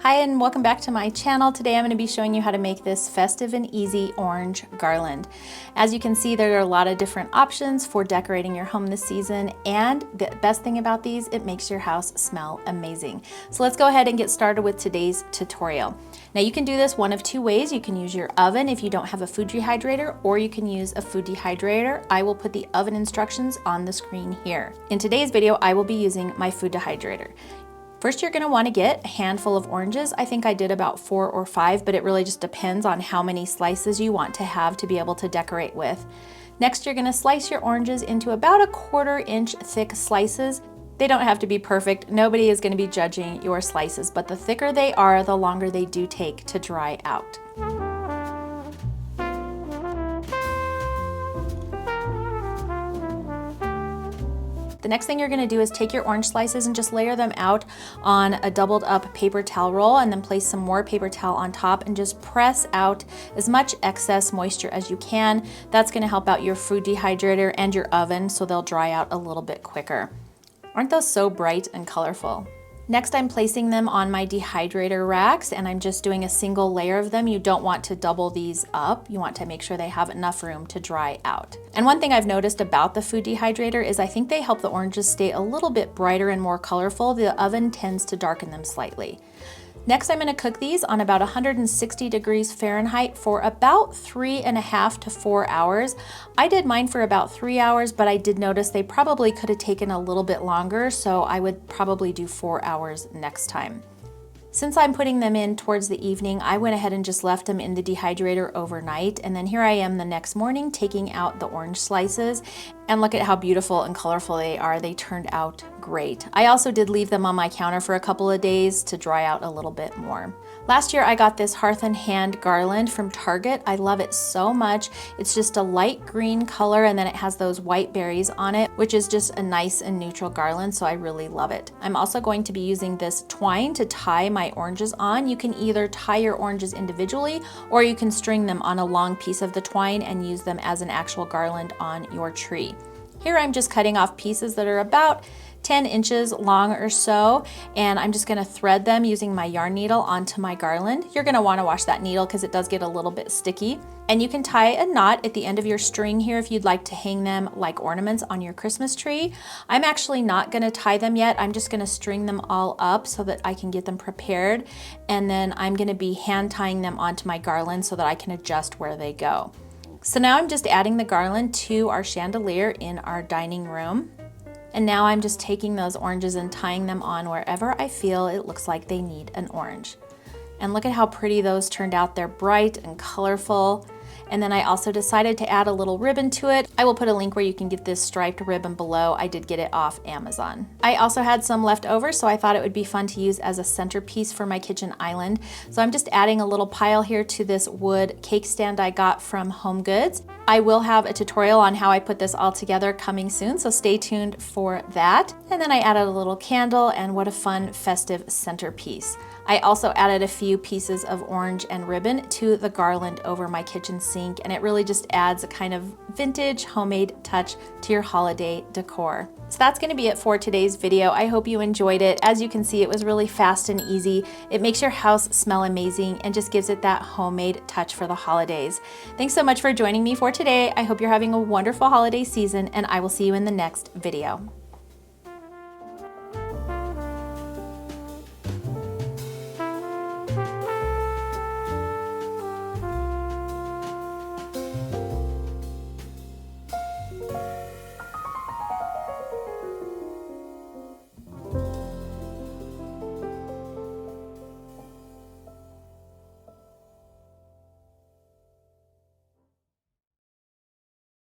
Hi and welcome back to my channel. Today I'm going to be showing you how to make this festive and easy orange garland. As you can see, there are a lot of different options for decorating your home this season, and the best thing about these, it makes your house smell amazing. So let's go ahead and get started with today's tutorial. Now you can do this one of two ways. You can use your oven if you don't have a food dehydrator, or you can use a food dehydrator. I will put the oven instructions on the screen here. In today's video, I will be using my food dehydrator. First, you're gonna wanna get a handful of oranges. I think I did about 4 or 5, but it really just depends on how many slices you want to have to be able to decorate with. Next, you're gonna slice your oranges into about a 1/4 inch thick slices. They don't have to be perfect. Nobody is gonna be judging your slices, but the thicker they are, the longer they do take to dry out. The next thing you're gonna do is take your orange slices and just layer them out on a doubled up paper towel roll, and then place some more paper towel on top and just press out as much excess moisture as you can. That's gonna help out your food dehydrator and your oven so they'll dry out a little bit quicker. Aren't those so bright and colorful? Next, I'm placing them on my dehydrator racks, and I'm just doing a single layer of them. You don't want to double these up. You want to make sure they have enough room to dry out. And one thing I've noticed about the food dehydrator is I think they help the oranges stay a little bit brighter and more colorful. The oven tends to darken them slightly. Next, I'm gonna cook these on about 160 degrees Fahrenheit for about 3.5 to 4 hours. I did mine for about 3 hours, but I did notice they probably could have taken a little bit longer, so I would probably do 4 hours next time. Since I'm putting them in towards the evening, I went ahead and just left them in the dehydrator overnight, and then here I am the next morning taking out the orange slices, and look at how beautiful and colorful they are. They turned out great. I also did leave them on my counter for a couple of days to dry out a little bit more. Last year I got this Hearth and Hand garland from Target. I love it so much. It's just a light green color, and then it has those white berries on it, which is just a nice and neutral garland, so I really love it. I'm also going to be using this twine to tie my oranges on. You can either tie your oranges individually, or you can string them on a long piece of the twine and use them as an actual garland on your tree. Here I'm just cutting off pieces that are about 10 inches long or so, and I'm just gonna thread them using my yarn needle onto my garland. You're gonna wanna wash that needle because it does get a little bit sticky. And you can tie a knot at the end of your string here if you'd like to hang them like ornaments on your Christmas tree. I'm actually not gonna tie them yet. I'm just gonna string them all up so that I can get them prepared. And then I'm gonna be hand tying them onto my garland so that I can adjust where they go. So now I'm just adding the garland to our chandelier in our dining room. And now I'm just taking those oranges and tying them on wherever I feel it looks like they need an orange. And look at how pretty those turned out. They're bright and colorful. And then I also decided to add a little ribbon to it. I will put a link where you can get this striped ribbon below. I did get it off Amazon. I also had some left over, so I thought it would be fun to use as a centerpiece for my kitchen island. So I'm just adding a little pile here to this wood cake stand I got from Homegoods. I will have a tutorial on how I put this all together coming soon, so stay tuned for that. And then I added a little candle, and what a fun festive centerpiece. I also added a few pieces of orange and ribbon to the garland over my kitchen sink, and it really just adds a kind of vintage homemade touch to your holiday decor. So that's gonna be it for today's video. I hope you enjoyed it. As you can see, it was really fast and easy. It makes your house smell amazing and just gives it that homemade touch for the holidays. Thanks so much for joining me for today. I hope you're having a wonderful holiday season, and I will see you in the next video.